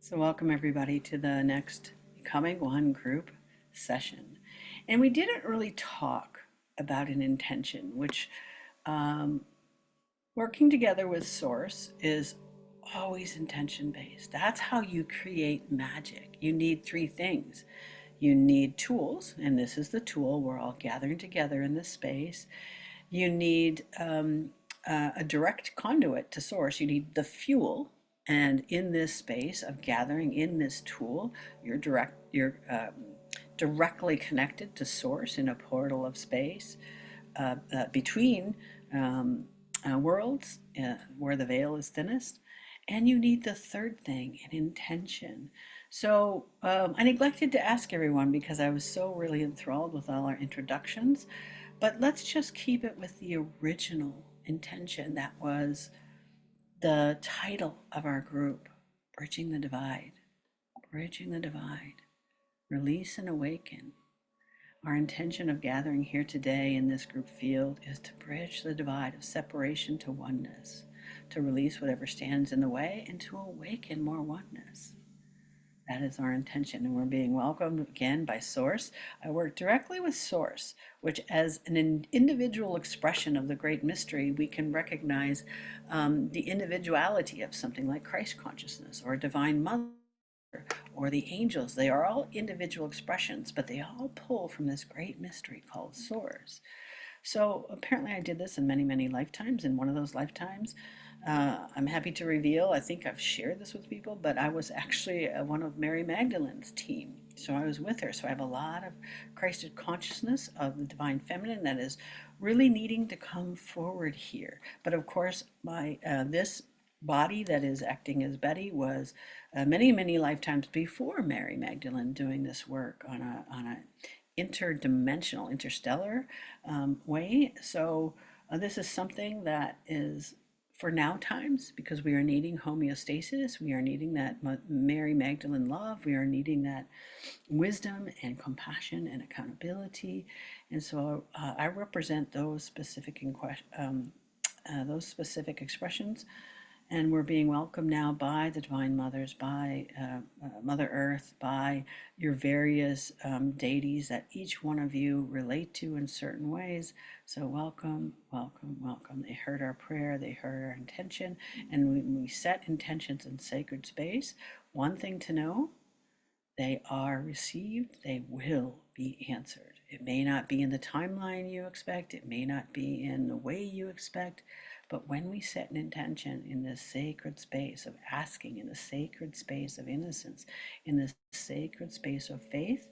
So welcome everybody to the next Becoming One group session. And we didn't really talk about an intention, which um, working together with Source is always intention based. That's how you create magic. You need three things. You need tools, and this is the tool. We're all gathering together in this space. You need a direct conduit to Source. You need the fuel, and in this space of gathering in this tool, you're directly connected to Source in a portal of space between worlds where the veil is thinnest. And you need the third thing, an intention. So I neglected to ask everyone because I was so really enthralled with all our introductions. But let's just keep it with the original intention that was the title of our group, Bridging the Divide. Bridging the Divide. Release and awaken. Our intention of gathering here today in this group field is to bridge the divide of separation to oneness, to release whatever stands in the way, and to awaken more oneness. That is our intention, and we're being welcomed again by Source. I work directly with Source, which as an individual expression of the great mystery, we can recognize the individuality of something like Christ consciousness or Divine Mother or the angels. They are all individual expressions, but they all pull from this great mystery called Source. So apparently I did this in many, many lifetimes. In one of those lifetimes, I'm happy to reveal, I think I've shared this with people, but I was actually one of Mary Magdalene's team. So I was with her. So I have a lot of Christed consciousness of the divine feminine that is really needing to come forward here. But of course, this body that is acting as Bette was many, many lifetimes before Mary Magdalene doing this work on a interdimensional, interstellar way. So this is something that is for now times because we are needing homeostasis. We are needing that Mary Magdalene love. We are needing that wisdom and compassion and accountability. And so I represent those those specific expressions, and we're being welcomed now by the Divine Mothers, by Mother Earth, by your various deities that each one of you relate to in certain ways. So welcome, welcome, welcome. They heard our prayer, they heard our intention, and when we set intentions in sacred space, one thing to know, they are received, they will be answered. It may not be in the timeline you expect, it may not be in the way you expect, but when we set an intention in this sacred space of asking, in the sacred space of innocence, in the sacred space of faith,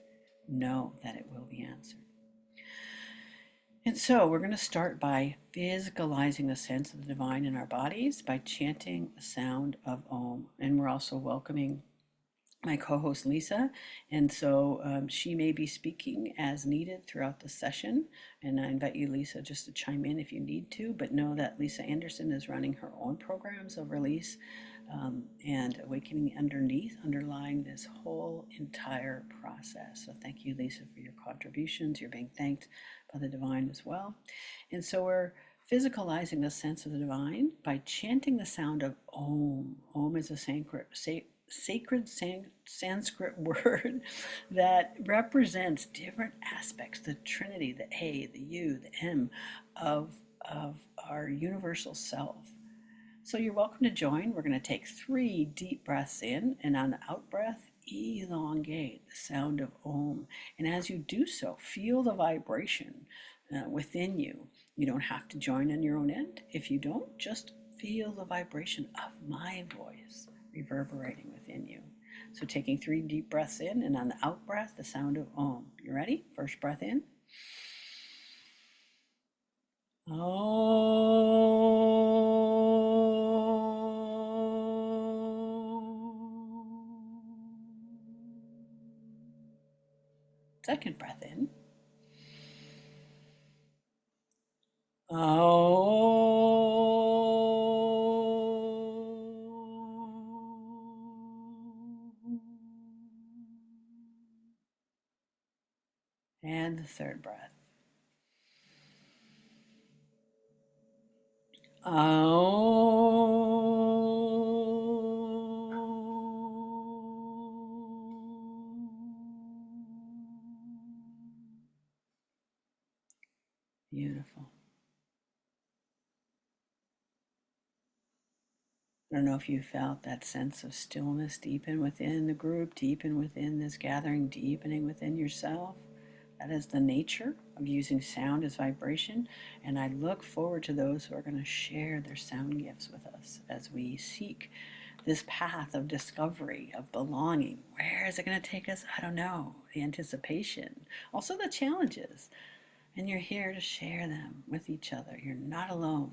know that it will be answered. And so we're going to start by physicalizing the sense of the divine in our bodies by chanting the sound of Om. And we're also welcoming my co-host Lisa, and so she may be speaking as needed throughout the session, and I invite you, Lisa, just to chime in if you need to, but know that Lisa Anderson is running her own programs of release and awakening underlying this whole entire process. So thank you, Lisa, for your contributions. You're being thanked by the divine as well. And so we're physicalizing the sense of the divine by chanting the sound of Om. Om is a sacred Sanskrit word that represents different aspects, the Trinity, the A, the U, the M of our universal self. So you're welcome to join. We're going to take 3 deep breaths in, and on the out breath, elongate the sound of Om. And as you do so, feel the vibration within you. You don't have to join on your own end. If you don't, just feel the vibration of my voice reverberating within you. So taking 3 deep breaths in, and on the out breath, the sound of Om. You ready? First breath in. Second breath in. And the third breath. Beautiful. I don't know if you felt that sense of stillness deepen within the group, deepen within this gathering, deepening within yourself. That is the nature of using sound as vibration. And I look forward to those who are going to share their sound gifts with us as we seek this path of discovery, of belonging. Where is it going to take us? I don't know. The anticipation, also the challenges. And you're here to share them with each other. You're not alone.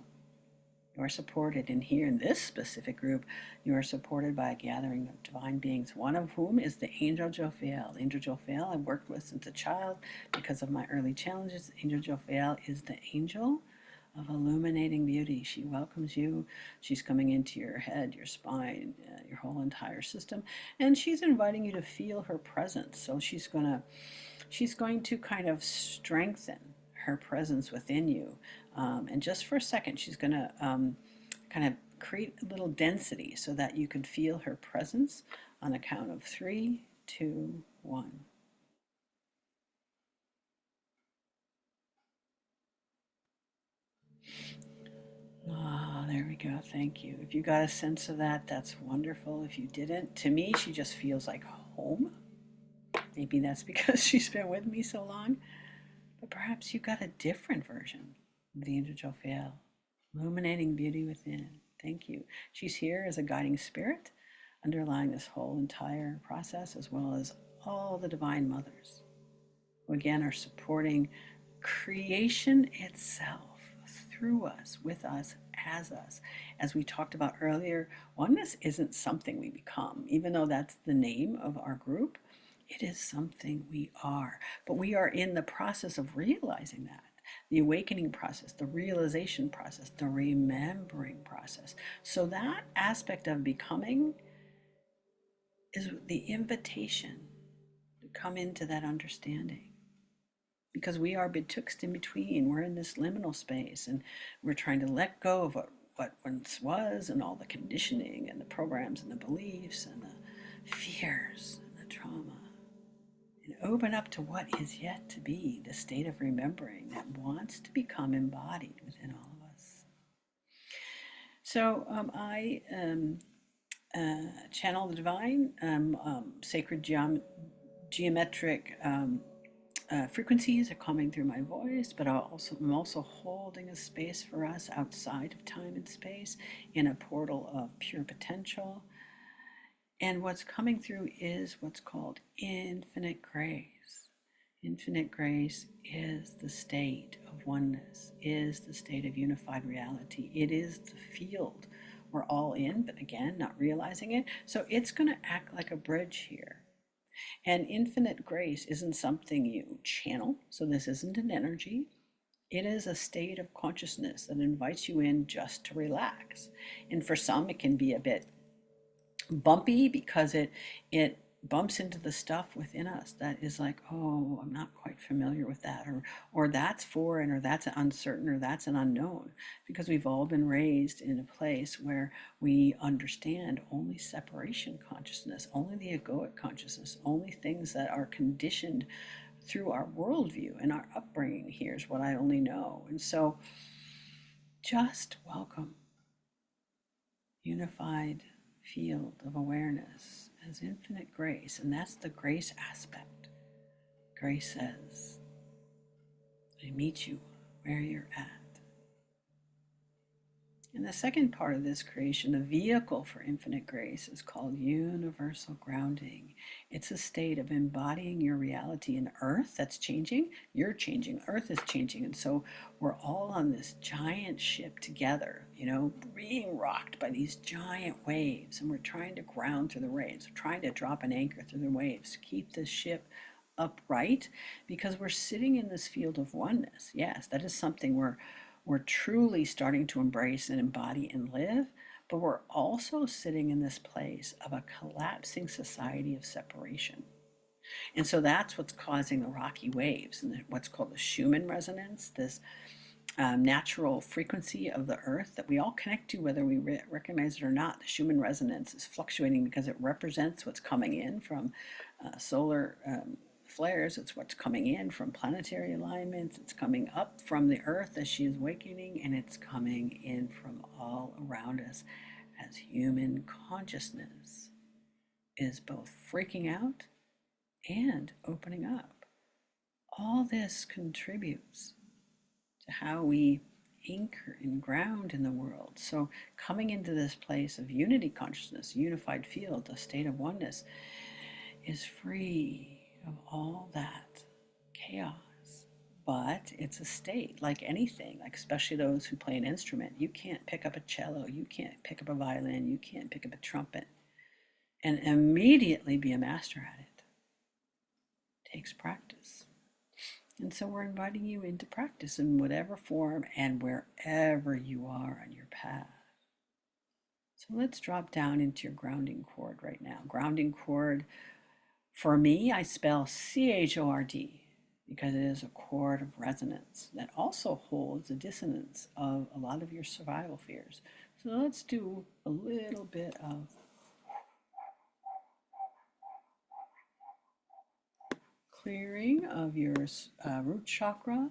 You are supported, and here in this specific group, you are supported by a gathering of divine beings, one of whom is the Angel Jophiel. Angel Jophiel I've worked with since a child because of my early challenges. Angel Jophiel is the angel of illuminating beauty. She welcomes you. She's coming into your head, your spine, your whole entire system, and she's inviting you to feel her presence. So she's going to kind of strengthen her presence within you. And just for a second, she's going to kind of create a little density so that you can feel her presence on a count of 3, 2, 1. Ah, there we go. Thank you. If you got a sense of that, that's wonderful. If you didn't, to me, she just feels like home. Maybe that's because she's been with me so long. But perhaps you got a different version of the Angel Jophiel, illuminating beauty within. Thank you. She's here as a guiding spirit, underlying this whole entire process, as well as all the divine mothers, who again are supporting creation itself through us, with us, as us. As we talked about earlier, oneness isn't something we become, even though that's the name of our group. It is something we are, but we are in the process of realizing that. The awakening process, the realization process, the remembering process. So that aspect of becoming is the invitation to come into that understanding. Because we are betwixt in between. We're in this liminal space, and we're trying to let go of what once was, and all the conditioning and the programs and the beliefs and the fears and the trauma. And open up to what is yet to be, the state of remembering that wants to become embodied within all of us. So I channel the divine, sacred geometric frequencies are coming through my voice, but I'm also holding a space for us outside of time and space in a portal of pure potential. And what's coming through is what's called infinite grace. Infinite grace is the state of oneness, is the state of unified reality. It is the field we're all in, but again, not realizing it. So it's going to act like a bridge here. And infinite grace isn't something you channel. So this isn't an energy. It is a state of consciousness that invites you in just to relax. And for some, it can be a bit bumpy because it bumps into the stuff within us that is like, oh, I'm not quite familiar with that, or that's foreign, or that's uncertain, or that's an unknown, because we've all been raised in a place where we understand only separation consciousness, only the egoic consciousness, only things that are conditioned through our worldview and our upbringing. Here's what I only know. And so just welcome unified field of awareness as infinite grace, and that's the grace aspect. Grace says, I meet you where you're at. And the second part of this creation, the vehicle for infinite grace, is called universal grounding. It's a state of embodying your reality in earth that's changing. You're changing, earth is changing. And so we're all on this giant ship together, being rocked by these giant waves. And we're trying to ground through the waves. We're trying to drop an anchor through the waves to keep this ship upright, because we're sitting in this field of oneness. Yes, that is something we're truly starting to embrace and embody and live, but we're also sitting in this place of a collapsing society of separation. And so that's what's causing the rocky waves and what's called the Schumann resonance, this natural frequency of the earth that we all connect to, whether we recognize it or not. The Schumann resonance is fluctuating because it represents what's coming in from solar flares. It's what's coming in from planetary alignments. It's coming up from the earth as she is awakening, and it's coming in from all around us as human consciousness is both freaking out and opening up. All this contributes to how we anchor and ground in the world. So coming into this place of unity consciousness, unified field, a state of oneness, is free of all that chaos. But it's a state like anything, like especially those who play an instrument. You can't pick up a cello, you can't pick up a violin, you can't pick up a trumpet and immediately be a master at it. It takes practice. And so we're inviting you into practice in whatever form and wherever you are on your path. So let's drop down into your grounding cord right now. Grounding cord, for me, I spell C-H-O-R-D because it is a cord of resonance that also holds the dissonance of a lot of your survival fears. So let's do a little bit of clearing of your root chakra.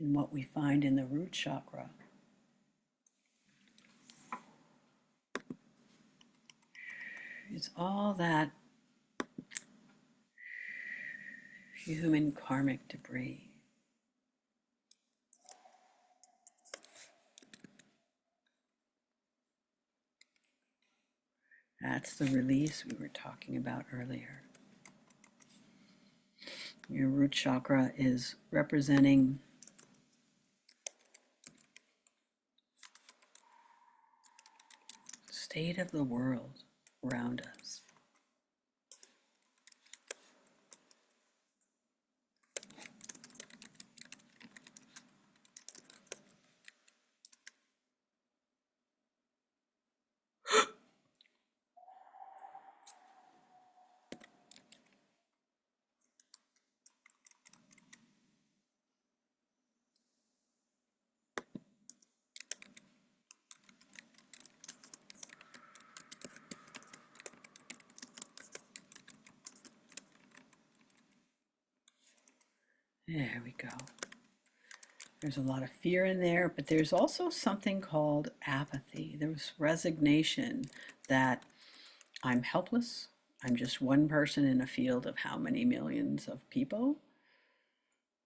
And what we find in the root chakra is all that human karmic debris. That's the release we were talking about earlier. Your root chakra is representing the state of the world around us. There we go. There's a lot of fear in there, but there's also something called apathy. There's resignation that I'm helpless. I'm just one person in a field of how many millions of people?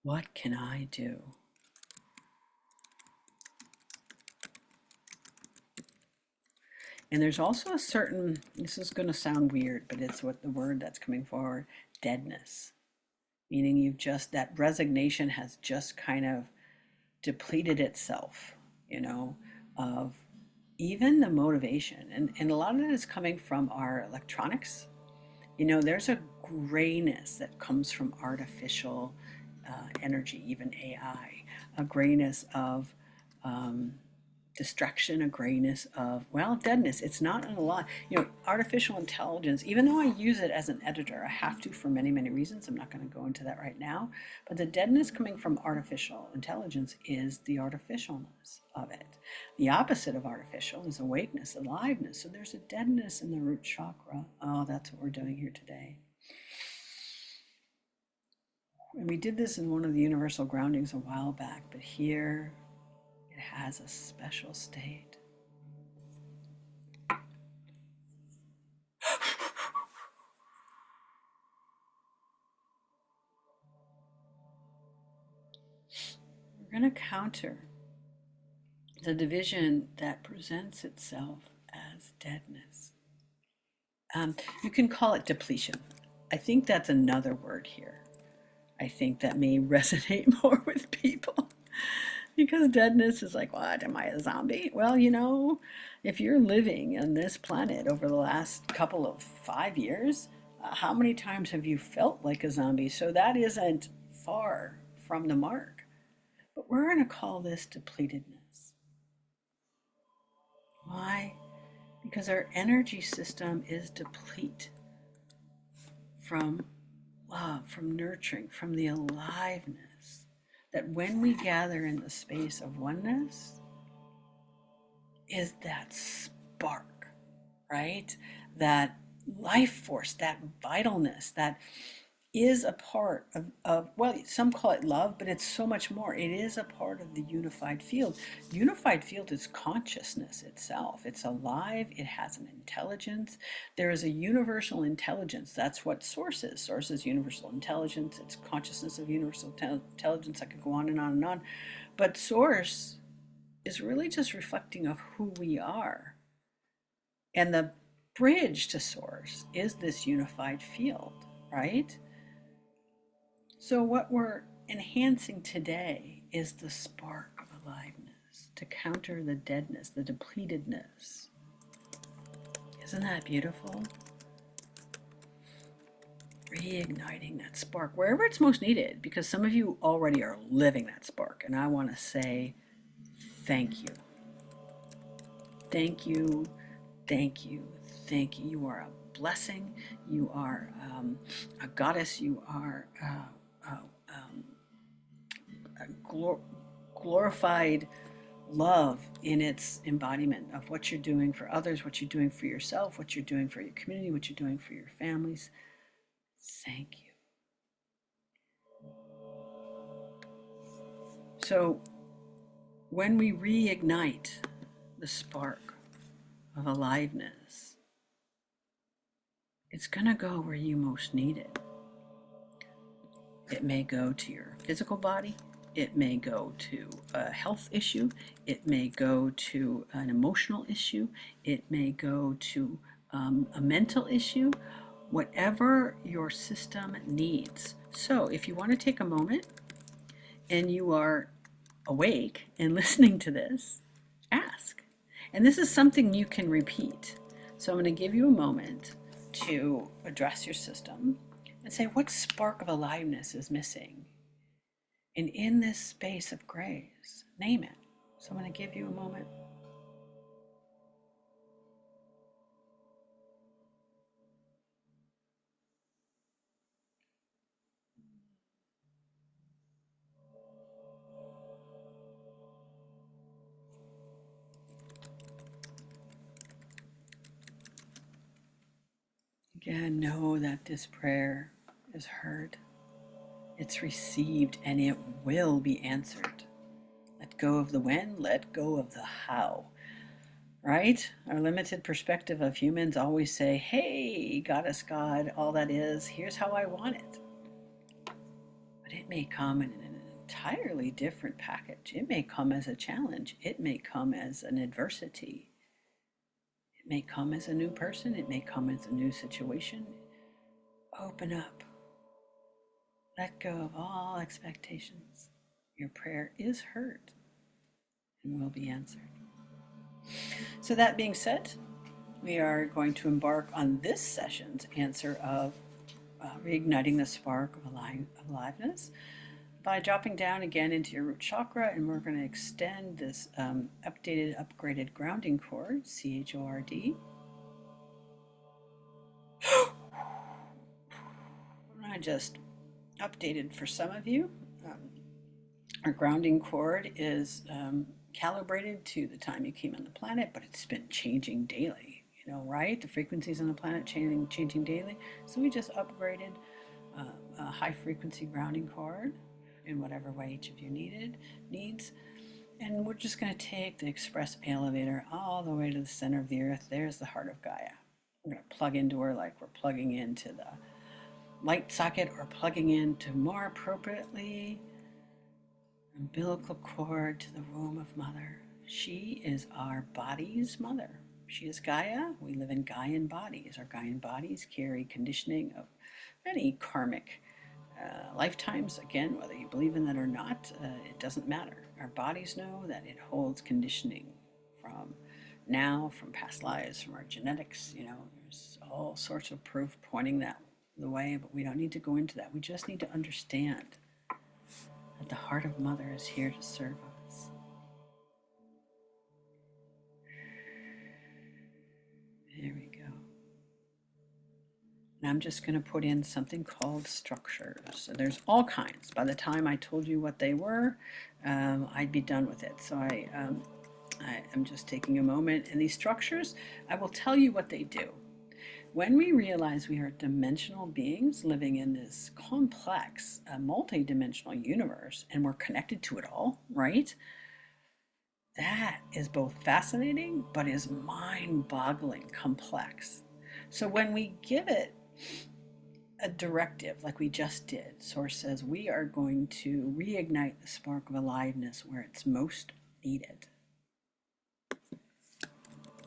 What can I do? And there's also a certain, this is going to sound weird, but it's what the word that's coming forward, deadness. Meaning you've just, that resignation has just kind of depleted itself, you know, of even the motivation. And a lot of it is coming from our electronics. You know, there's a grayness that comes from artificial energy, even AI, a grayness of distraction, a grayness of, well, deadness. It's not in a lot. You know, artificial intelligence, even though I use it as an editor, I have to for many, many reasons. I'm not going to go into that right now. But the deadness coming from artificial intelligence is the artificialness of it. The opposite of artificial is awakeness, aliveness. So there's a deadness in the root chakra. Oh, that's what we're doing here today. And we did this in one of the universal groundings a while back, but here it has a special state. We're going to counter the division that presents itself as deadness. You can call it depletion. I think that's another word here. I think that may resonate more with people. Because deadness is like, what, am I a zombie? Well, you know, if you're living on this planet over the last couple of 5 years, how many times have you felt like a zombie? So that isn't far from the mark. But But we're going to call this depletedness. Why? Because our energy system is deplete from love, from nurturing, from the aliveness. That when we gather in the space of oneness, is that spark, right? That life force, that vitalness, that is a part of, well, some call it love, but it's so much more. It is a part of the unified field. Unified field is consciousness itself. It's alive. It has an intelligence. There is a universal intelligence. That's what Source is. Source is universal intelligence. It's consciousness of universal intelligence. I could go on and on and on. But Source is really just reflecting of who we are. And the bridge to Source is this unified field, right? So what we're enhancing today is the spark of aliveness to counter the deadness, the depletedness. Isn't that beautiful? Reigniting that spark wherever it's most needed, because some of you already are living that spark. And I want to say thank you. Thank you. Thank you. Thank you. You are a blessing. You are a goddess. You are glorified love in its embodiment of what you're doing for others, what you're doing for yourself, what you're doing for your community, what you're doing for your families. Thank you. So when we reignite the spark of aliveness, it's going to go where you most need it. It may go to your physical body. It may go to a health issue. It may go to an emotional issue. It may go to a mental issue, whatever your system needs. So if you want to take a moment and you are awake and listening to this, ask. And this is something you can repeat. So I'm going to give you a moment to address your system and say, what spark of aliveness is missing? And in this space of grace, name it. So I'm going to give you a moment. Again, know that this prayer is heard. It's received and it will be answered. Let go of the when, let go of the how. Right? Our limited perspective of humans always say, hey, goddess, God, all that is, here's how I want it. But it may come in an entirely different package. It may come as a challenge. It may come as an adversity. It may come as a new person. It may come as a new situation. Open up. Let go of all expectations. Your prayer is heard and will be answered. So that being said, we are going to embark on this session's answer of reigniting the spark of aliveness by dropping down again into your root chakra, and we're going to extend this updated, upgraded grounding cord, CHORD. I just updated for some of you. Our grounding cord is calibrated to the time you came on the planet, but it's been changing daily, you know, right? The frequencies on the planet changing daily. So we just upgraded a high frequency grounding cord in whatever way each of you needs. And we're just going to take the express elevator all the way to the center of the earth. There's the heart of Gaia. We're going to plug into her like we're plugging into the light socket or plugging into, more appropriately, umbilical cord to the womb of Mother. She is our body's mother. She is Gaia. We live in Gaian bodies. Our Gaian bodies carry conditioning of many karmic lifetimes. Again, whether you believe in that or not, it doesn't matter. Our bodies know that it holds conditioning from now, from past lives, from our genetics. You know, there's all sorts of proof pointing that the way, but we don't need to go into that. We just need to understand that the heart of Mother is here to serve us. There we go. And I'm just going to put in something called structures. So there's all kinds. By the time I told you what they were, I'd be done with it. So I am just taking a moment. And these structures, I will tell you what they do. When we realize we are dimensional beings living in this complex, multi-dimensional universe, and we're connected to it all, right? That is both fascinating, but is mind-boggling complex. So when we give it a directive, like we just did, Source says we are going to reignite the spark of aliveness where it's most needed.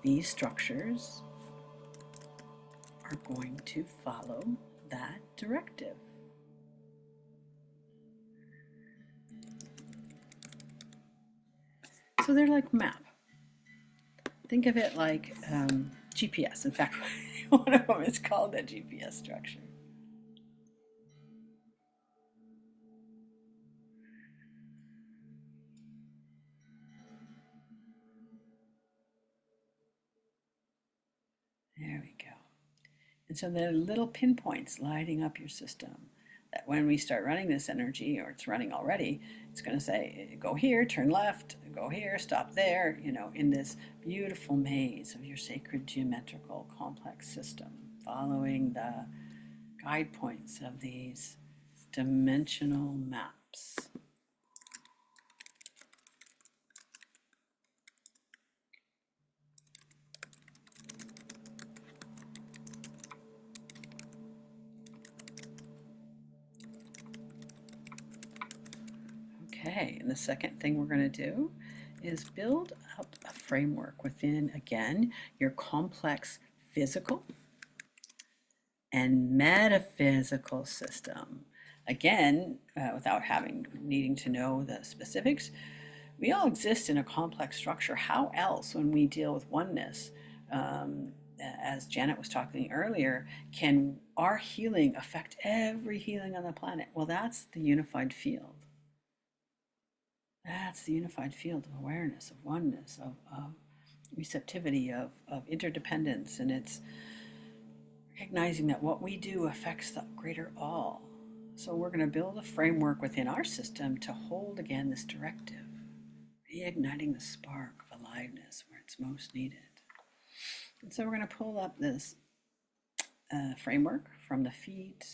These structures are going to follow that directive. So they're like map. Think of it like GPS. In fact, one of them is called a GPS structure. There we go. And so there are little pinpoints lighting up your system that when we start running this energy, or it's running already, it's going to say, go here, turn left, go here, stop there, you know, in this beautiful maze of your sacred geometrical complex system, following the guide points of these dimensional maps. Okay, and the second thing we're going to do is build up a framework within, again, your complex physical and metaphysical system. Again, without needing to know the specifics, we all exist in a complex structure. How else, when we deal with oneness, as Janet was talking earlier, can our healing affect every healing on the planet? Well, that's the unified field. That's the unified field of awareness, of oneness, of receptivity, of interdependence, and it's recognizing that what we do affects the greater all. So we're going to build a framework within our system to hold again this directive, reigniting the spark of aliveness where it's most needed. And so we're going to pull up this framework from the feet,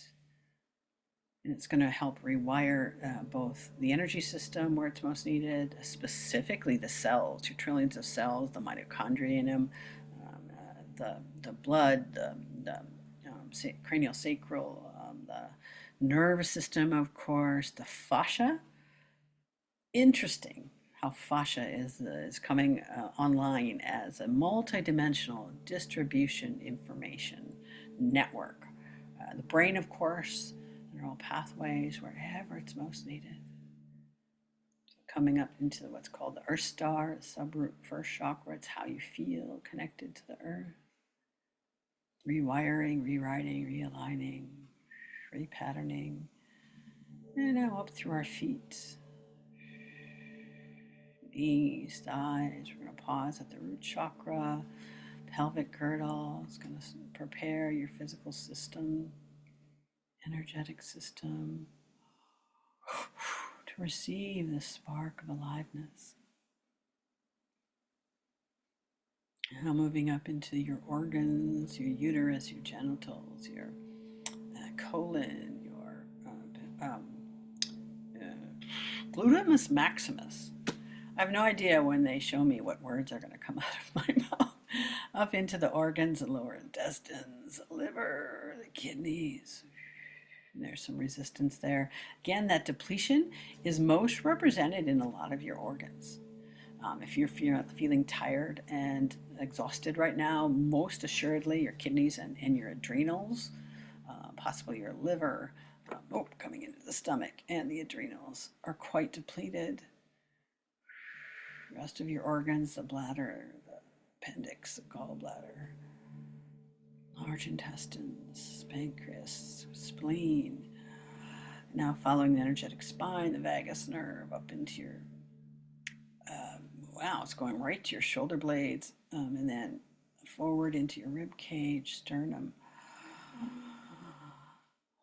and it's going to help rewire both the energy system where it's most needed, specifically the cells, 2 trillions of cells, the mitochondria in them, the blood, the cranial sacral, the nervous system, of course, the fascia. Interesting how fascia is coming online as a multidimensional distribution information network. The brain, of course, neural pathways wherever it's most needed. So coming up into what's called the Earth Star, subroot first chakra. It's how you feel connected to the earth. Rewiring, rewriting, realigning, repatterning. And now up through our feet. Knees, thighs. We're going to pause at the root chakra, pelvic girdle. It's going to prepare your physical system, energetic system to receive the spark of aliveness. Now moving up into your organs, your uterus, your genitals, your colon, your gluteus maximus. I have no idea when they show me what words are going to come out of my mouth. Up into the organs, the lower intestines, the liver, the kidneys. There's some resistance there. Again, that depletion is most represented in a lot of your organs. If you're feeling tired and exhausted right now, most assuredly your kidneys and your adrenals, possibly your liver, coming into the stomach, and the adrenals are quite depleted. The rest of your organs, the bladder, the appendix, the gallbladder, large intestines, pancreas, spleen, Now following the energetic spine, the vagus nerve up into your, wow, it's going right to your shoulder blades, and then forward into your rib cage, sternum,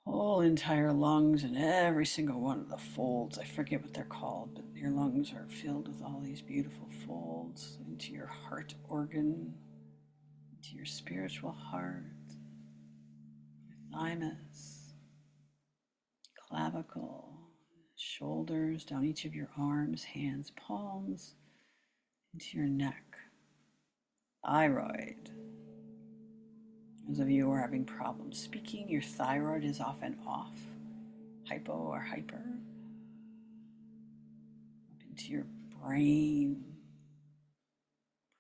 whole entire lungs and every single one of the folds. I forget what they're called, but your lungs are filled with all these beautiful folds into your heart organ, into your spiritual heart, your thymus, clavicle, shoulders, down each of your arms, hands, palms, into your neck, thyroid. Those of you who are having problems speaking, your thyroid is often off, hypo or hyper. Up into your brain,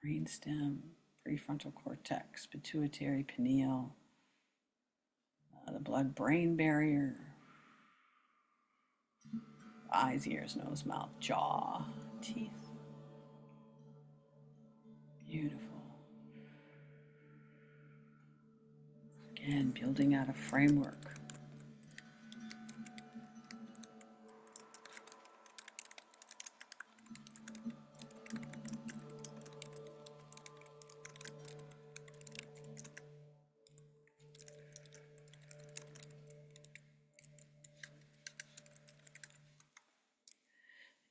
brainstem, prefrontal cortex, pituitary, pineal, the blood-brain barrier, eyes, ears, nose, mouth, jaw, teeth. Beautiful. Again, building out a framework.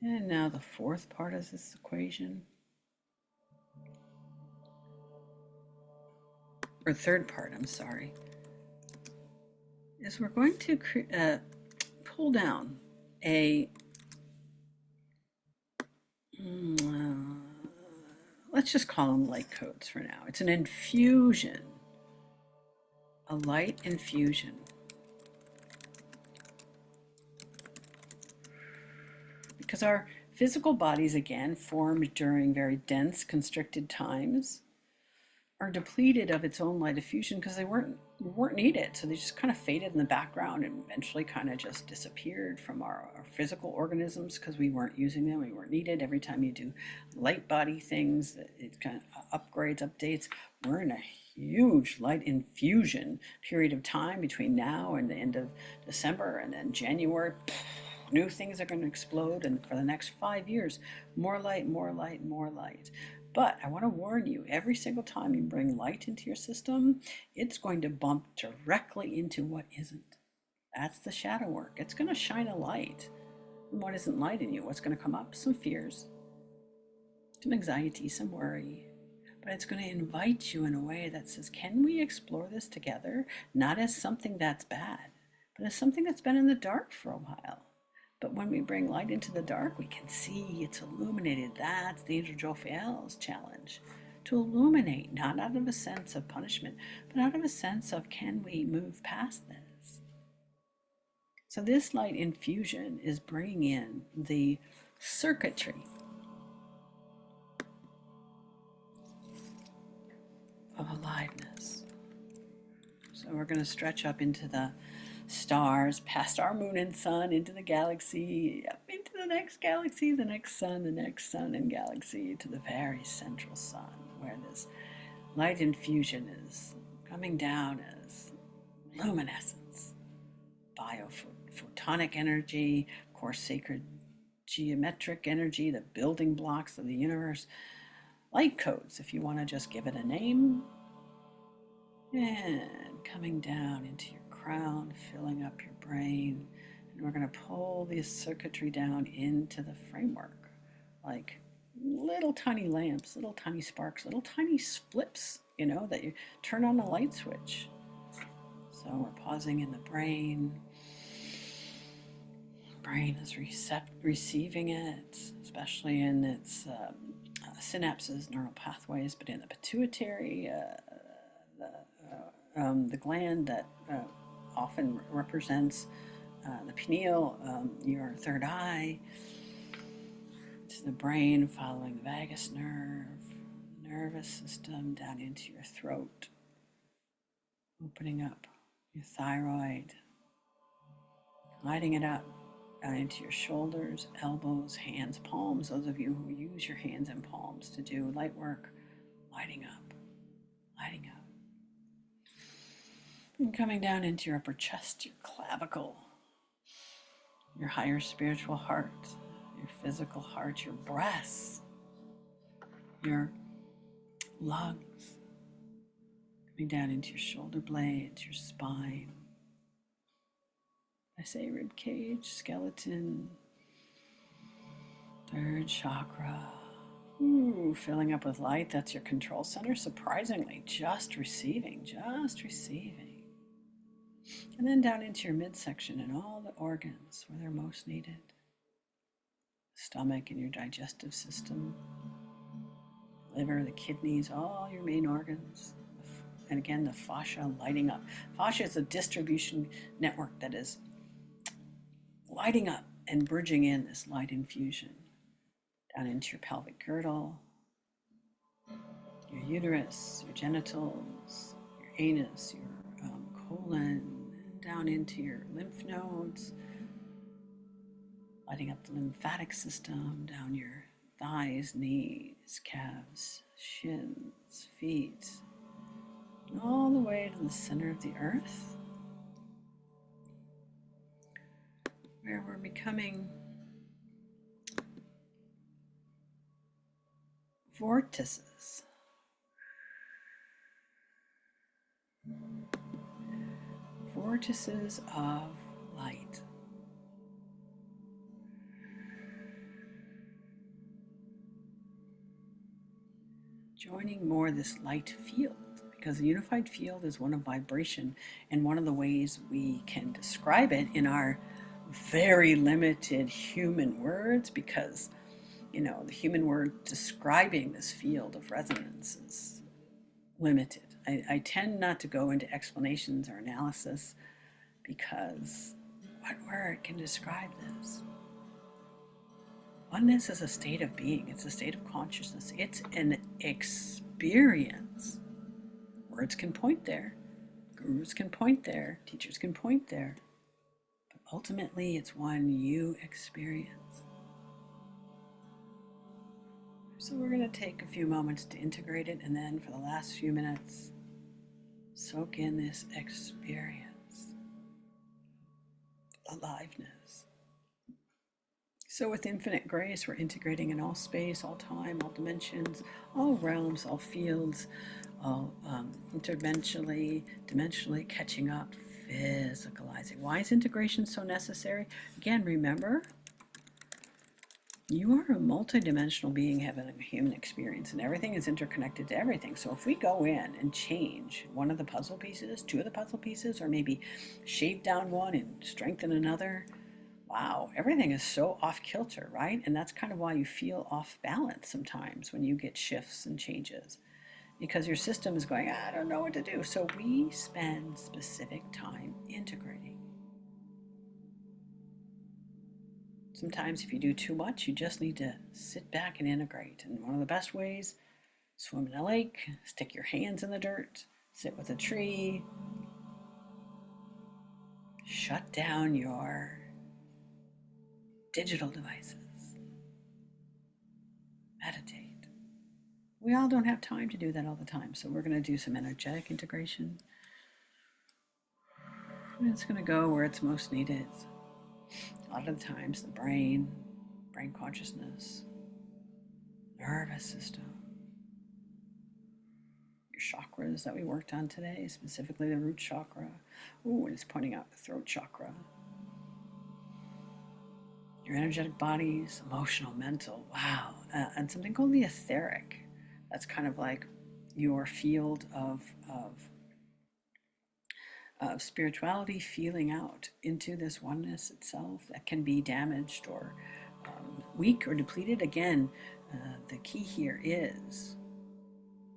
And now the fourth part of this equation, or third part, I'm sorry, is we're going to pull down a, let's just call them light codes for now. It's an infusion, a light infusion. Because our physical bodies, again, formed during very dense, constricted times, are depleted of its own light diffusion because they weren't needed. So they just kind of faded in the background and eventually kind of just disappeared from our physical organisms because we weren't using them, we weren't needed. Every time you do light body things, it kind of upgrades, updates. We're in a huge light infusion period of time between now and the end of December, and then January, new things are going to explode, and for the next 5 years, more light, more light, more light. But I want to warn you, every single time you bring light into your system, it's going to bump directly into what isn't. That's the shadow work. It's going to shine a light on what isn't light in you. What's going to come up? Some fears, some anxiety, some worry. But it's going to invite you in a way that says, can we explore this together? Not as something that's bad, but as something that's been in the dark for a while. But when we bring light into the dark, we can see it's illuminated. That's the Angel Jophiel's challenge, to illuminate, not out of a sense of punishment, but out of a sense of, can we move past this? So this light infusion is bringing in the circuitry of aliveness. So we're going to stretch up into the stars, past our moon and sun, into the galaxy, up into the next galaxy, the next sun and galaxy, to the very central sun, where this light infusion is coming down as luminescence, biophotonic energy, core sacred geometric energy, the building blocks of the universe, light codes, if you want to just give it a name, and coming down into your crown, filling up your brain. And we're going to pull this circuitry down into the framework, like little tiny lamps, little tiny sparks, little tiny flips, that you turn on the light switch. So we're pausing in the brain. Brain is receiving it, especially in its synapses, neural pathways, but in the pituitary, the gland that often represents the pineal, your third eye, to the brain, following the vagus nerve, nervous system down into your throat, opening up your thyroid, lighting it up down into your shoulders, elbows, hands, palms. Those of you who use your hands and palms to do light work, lighting up, lighting up. And coming down into your upper chest, your clavicle, your higher spiritual heart, your physical heart, your breaths, your lungs, coming down into your shoulder blades, your spine. I say rib cage, skeleton, third chakra. Ooh, filling up with light. That's your control center. Surprisingly, just receiving, just receiving. And then down into your midsection and all the organs where they're most needed. Stomach and your digestive system, liver, the kidneys, all your main organs. And again, the fascia lighting up. Fascia is a distribution network that is lighting up and bridging in this light infusion down into your pelvic girdle, your uterus, your genitals, your anus, your colon, and down into your lymph nodes, lighting up the lymphatic system, down your thighs, knees, calves, shins, feet, and all the way to the center of the earth, where we're becoming vortices. Vortices of light. Joining more this light field, because the unified field is one of vibration, and one of the ways we can describe it in our very limited human words, because the human word describing this field of resonance is limited. I tend not to go into explanations or analysis, because what word can describe this? Oneness is a state of being. It's a state of consciousness. It's an experience. Words can point there. Gurus can point there. Teachers can point there. But ultimately, it's one you experience. So we're going to take a few moments to integrate it, and then for the last few minutes, soak in this experience, aliveness. So with infinite grace, we're integrating in all space, all time, all dimensions, all realms, all fields, all dimensionally catching up, physicalizing. Why is integration so necessary? Again, remember, you are a multidimensional being having a human experience, and everything is interconnected to everything. So if we go in and change one of the puzzle pieces, two of the puzzle pieces, or maybe shave down one and strengthen another, wow, everything is so off kilter, right? And that's kind of why you feel off balance sometimes when you get shifts and changes, because your system is going, I don't know what to do. So we spend specific time integrating. Sometimes if you do too much, you just need to sit back and integrate. And one of the best ways, swim in a lake, stick your hands in the dirt, sit with a tree, shut down your digital devices, meditate. We all don't have time to do that all the time, so we're going to do some energetic integration. And it's going to go where it's most needed. A lot of the times, the brain consciousness, nervous system, your chakras that we worked on today, specifically the root chakra. Ooh, and it's pointing out the throat chakra. Your energetic bodies, emotional, mental, wow. And something called the etheric. That's kind of like your field of spirituality feeling out into this oneness itself that can be damaged or weak or depleted. Again, the key here is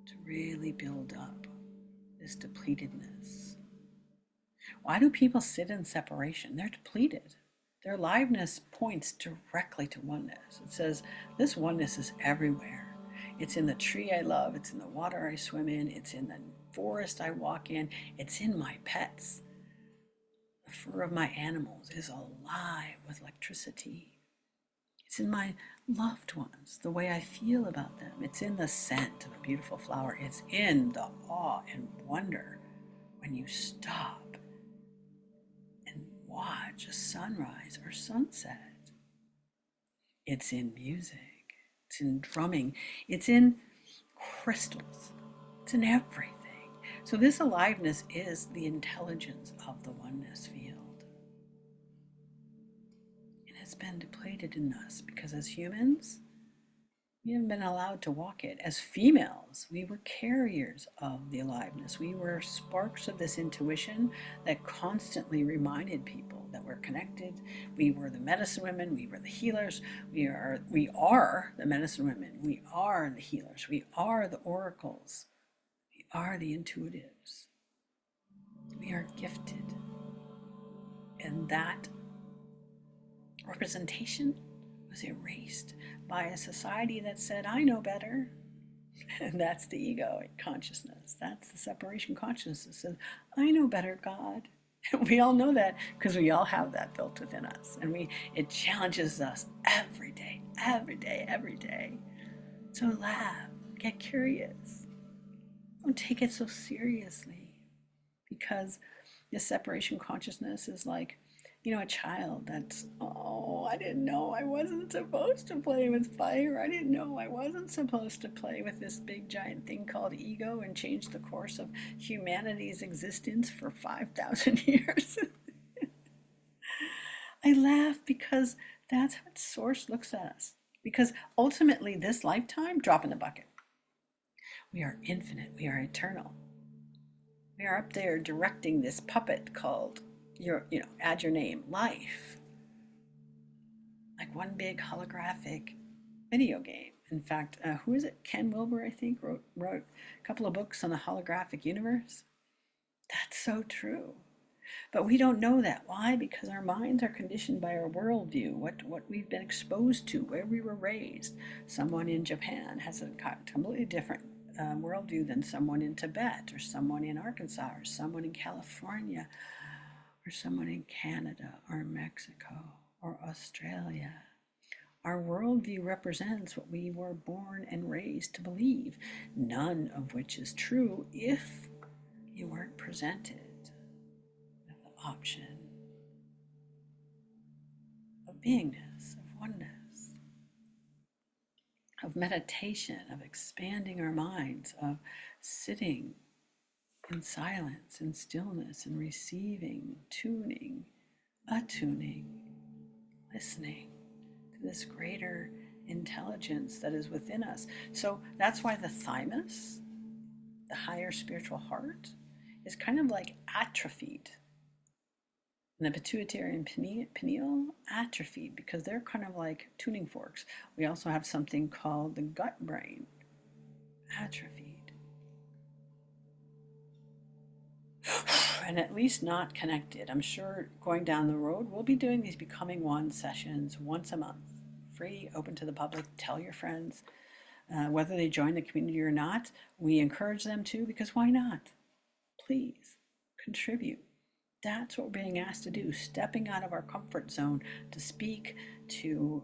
to really build up this depletedness. Why do people sit in separation? They're depleted. Their aliveness points directly to oneness. It says, this oneness is everywhere. It's in the tree I love. It's in the water I swim in. It's in the forest I walk in. It's in my pets. The fur of my animals is alive with electricity. It's in my loved ones, the way I feel about them. It's in the scent of a beautiful flower. It's in the awe and wonder when you stop and watch a sunrise or sunset. It's in music, it's in drumming, it's in crystals, it's in everything. So this aliveness is the intelligence of the oneness field. It has been depleted in us because as humans, we haven't been allowed to walk it. As females, we were carriers of the aliveness. We were sparks of this intuition that constantly reminded people that we're connected. We were the medicine women. We were the healers. We are the medicine women. We are the healers. We are the oracles. We are the intuitives. We are gifted. And that representation was erased by a society that said, I know better. And that's the ego consciousness. That's the separation consciousness that says, I know better, God. And we all know that because we all have that built within us. And it challenges us every day, every day, every day. So laugh, get curious. Don't take it so seriously because this separation consciousness is like, a child that's, oh, I didn't know I wasn't supposed to play with fire. I didn't know I wasn't supposed to play with this big giant thing called ego and change the course of humanity's existence for 5,000 years. I laugh because that's how Source looks at us. Because ultimately, this lifetime, drop in the bucket. We are infinite. We are eternal. We are up there directing this puppet called add your name, life. Like one big holographic video game. In fact, who is it? Ken Wilber, I think, wrote a couple of books on the holographic universe. That's so true. But we don't know that. Why? Because our minds are conditioned by our worldview, what we've been exposed to, where we were raised. Someone in Japan has a completely different worldview than someone in Tibet, or someone in Arkansas, or someone in California, or someone in Canada, or Mexico, or Australia. Our worldview represents what we were born and raised to believe, none of which is true if you weren't presented with the option of beingness, of oneness, of meditation, of expanding our minds, of sitting in silence and stillness and receiving, tuning, attuning, listening to this greater intelligence that is within us. So that's why the thymus, the higher spiritual heart, is kind of like atrophied. And the pituitary and pineal atrophied because they're kind of like tuning forks. We also have something called the gut brain, atrophied. And at least not connected. I'm sure going down the road, we'll be doing these Becoming One sessions once a month, free, open to the public. Tell your friends, whether they join the community or not. We encourage them to, because why not? Please contribute. That's what we're being asked to do, stepping out of our comfort zone to speak, to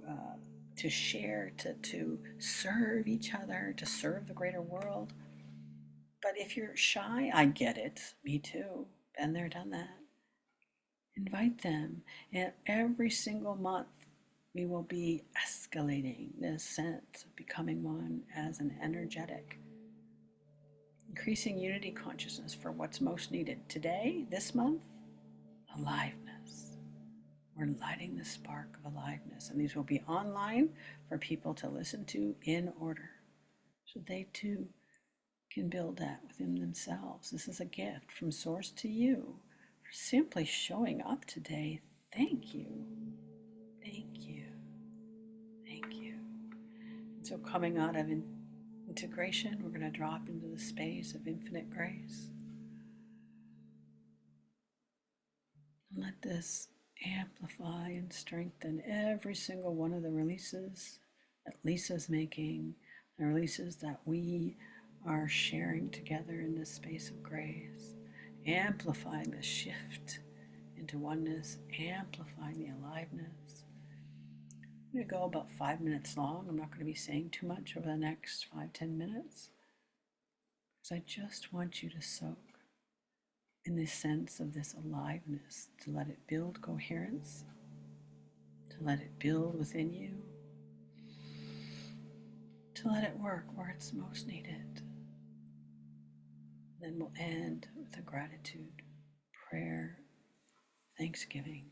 share, to serve each other, to serve the greater world. But if you're shy, I get it. Me too. Been there, done that. Invite them. And every single month, we will be escalating this sense of becoming one as an energetic, increasing unity consciousness for what's most needed. Today, this month, aliveness. We're lighting the spark of aliveness. And these will be online for people to listen to in order, so they too can build that within themselves. This is a gift from Source to you for simply showing up today. Thank you. Thank you. Thank you. And so coming out of integration, we're going to drop into the space of infinite grace. And let this amplify and strengthen every single one of the releases that Lisa's making, the releases that we are sharing together in this space of grace, amplifying the shift into oneness, amplifying the aliveness. I'm going to go about 5 minutes long. I'm not going to be saying too much over the next 5-10 minutes because I just want you to soak. in this sense of this aliveness, to let it build coherence, to let it build within you, to let it work where it's most needed. Then we'll end with a gratitude, prayer, thanksgiving.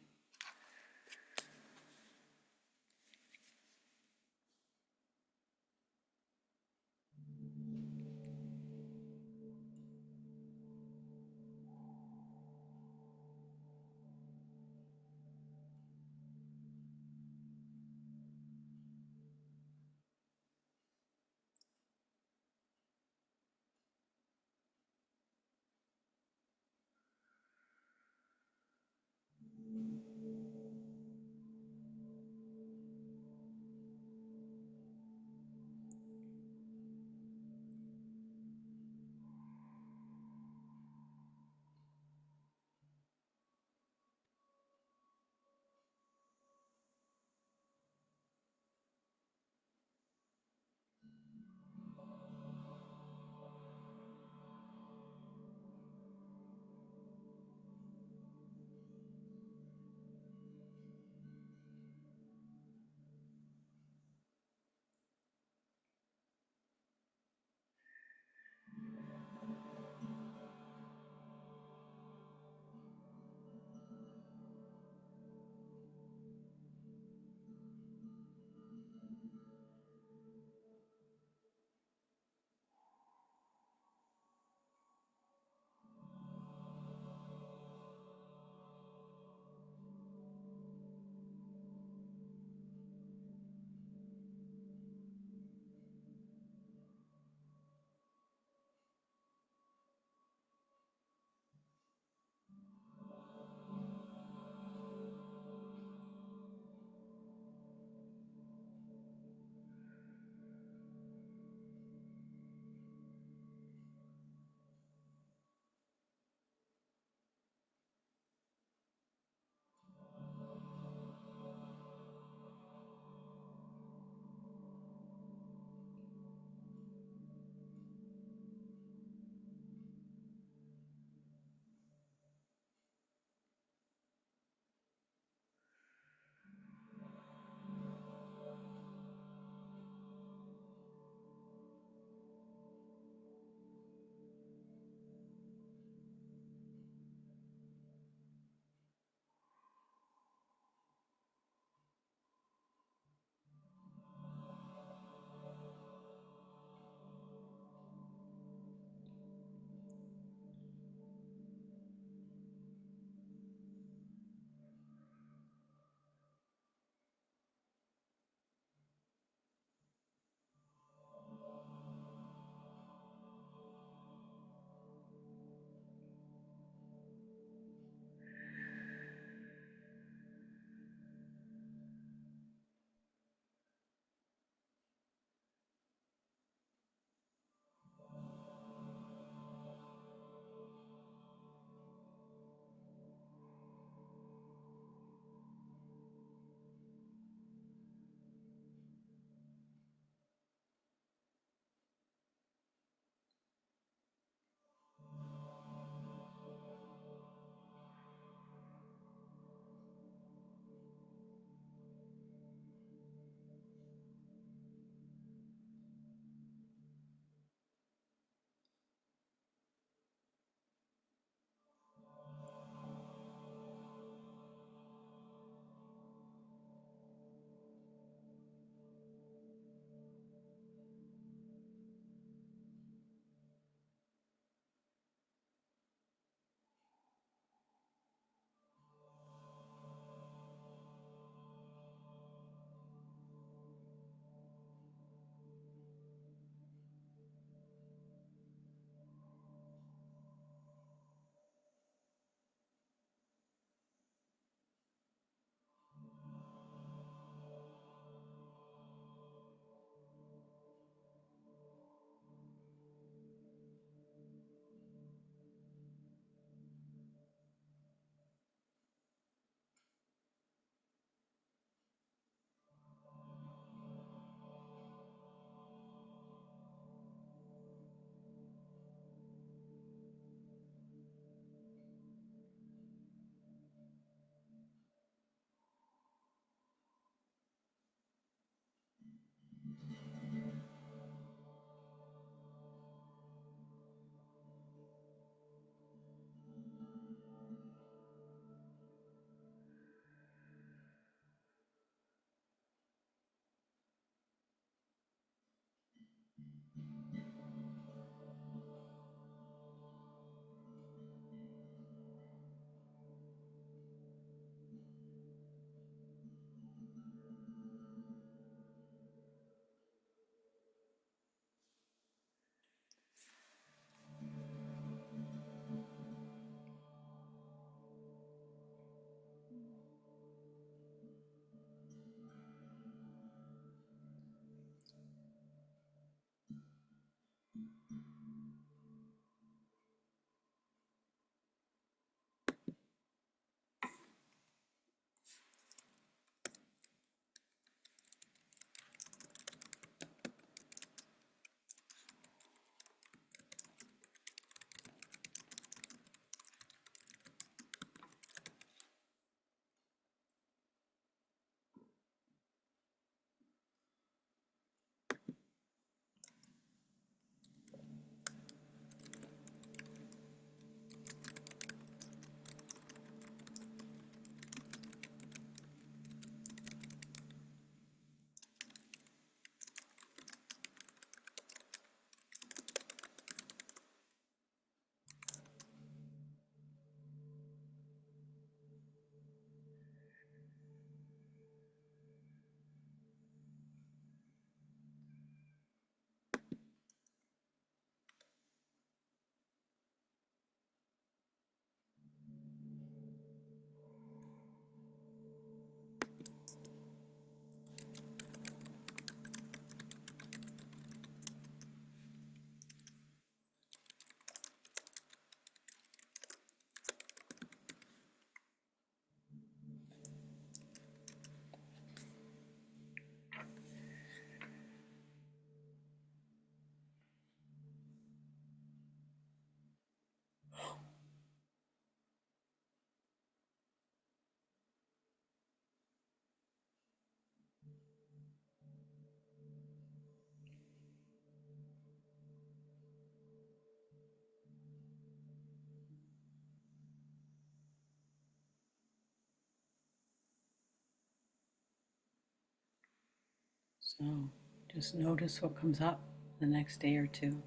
So just notice what comes up the next day or two.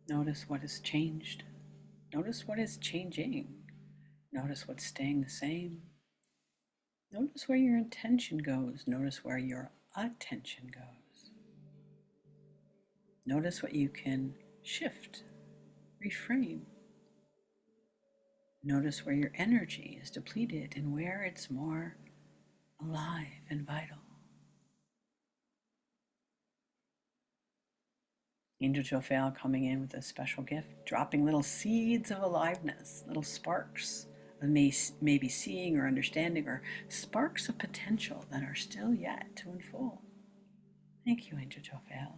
Notice what has changed. Notice what is changing. Notice what's staying the same. Notice where your intention goes. Notice where your attention goes. Notice what you can shift, reframe. Notice where your energy is depleted and where it's more alive and vital. Angel Jophael coming in with a special gift, dropping little seeds of aliveness, little sparks of maybe seeing or understanding, or sparks of potential that are still yet to unfold. Thank you, Angel Jophael.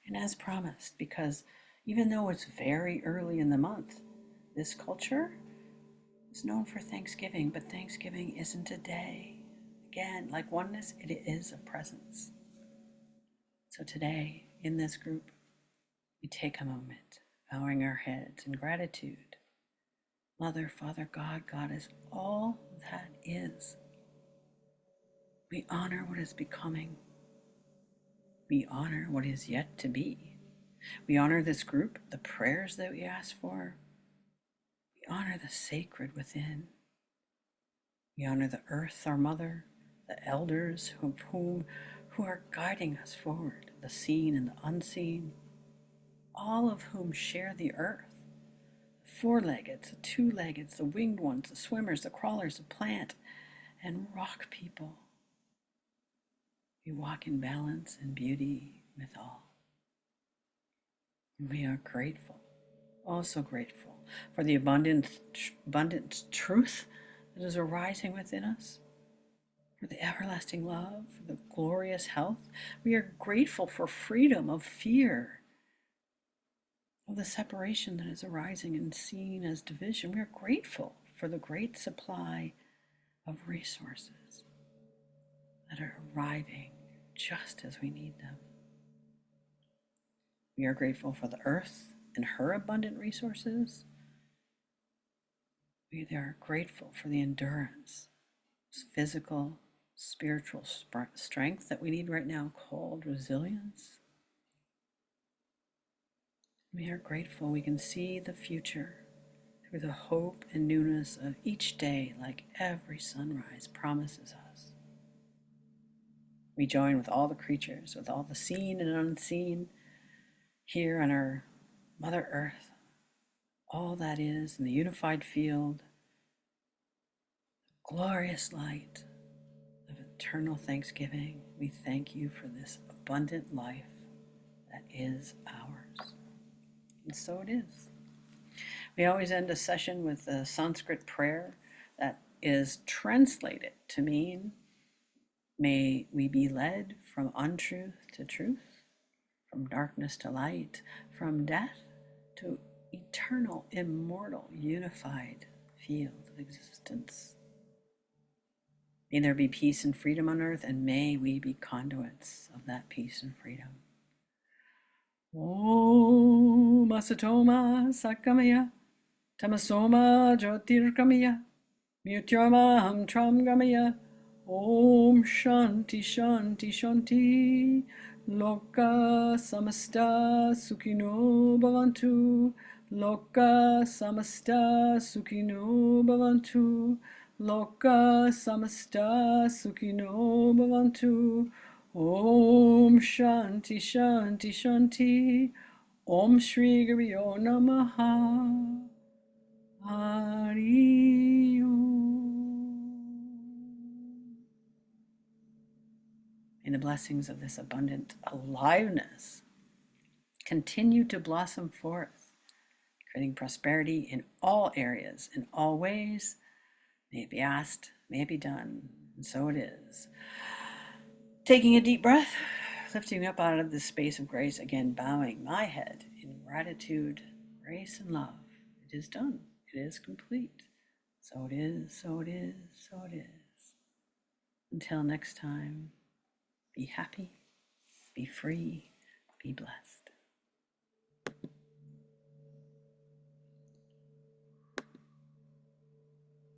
And as promised, because even though it's very early in the month, this culture is known for Thanksgiving, but Thanksgiving isn't a day. Again, like oneness, it is a presence. So today, in this group, we take a moment, bowing our heads in gratitude. Mother, Father, God, Goddess, all that is. We honor what is becoming. We honor what is yet to be. We honor this group, the prayers that we ask for. We honor the sacred within. We honor the earth, our mother, the elders who are guiding us forward, the seen and the unseen, all of whom share the earth. The four-leggeds, the two-leggeds, the winged ones, the swimmers, the crawlers, the plant and rock people. We walk in balance and beauty with all. And we are grateful, also grateful for the abundant truth that is arising within us, for the everlasting love, for the glorious health. We are grateful for freedom of fear, of the separation that is arising and seen as division. We are grateful for the great supply of resources that are arriving just as we need them. We are grateful for the earth and her abundant resources. We are grateful for the endurance, physical, spiritual strength that we need right now, called resilience. We are grateful we can see the future through the hope and newness of each day, like every sunrise promises us. We join with all the creatures, with all the seen and unseen here on our Mother Earth, all that is in the unified field, glorious light of eternal thanksgiving. We thank you for this abundant life that is ours. And so it is. We always end a session with a Sanskrit prayer that is translated to mean, may we be led from untruth to truth, from darkness to light, from death to eternal, immortal, unified field of existence. May there be peace and freedom on earth, and may we be conduits of that peace and freedom. Om Asatoma Sakamaya Tamasoma Jyotirgamaya Mrityomaham Tramgamaya. Om Shanti Shanti Shanti. Loka Samasta Sukhino Bhavantu. Loka Samasta Sukhino Bhavantu. Loka Samasta Sukhino Bhavantu. Om Shanti Shanti Shanti. Om Shri Guryo Namaha. Hari Om. May the blessings of this abundant aliveness continue to blossom forth, creating prosperity in all areas, in all ways. May it be asked, may it be done, and so it is. Taking a deep breath, lifting up out of this space of grace, again bowing my head in gratitude, grace, and love. It is done. It is complete. So it is, so it is, so it is. Until next time, be happy, be free, be blessed.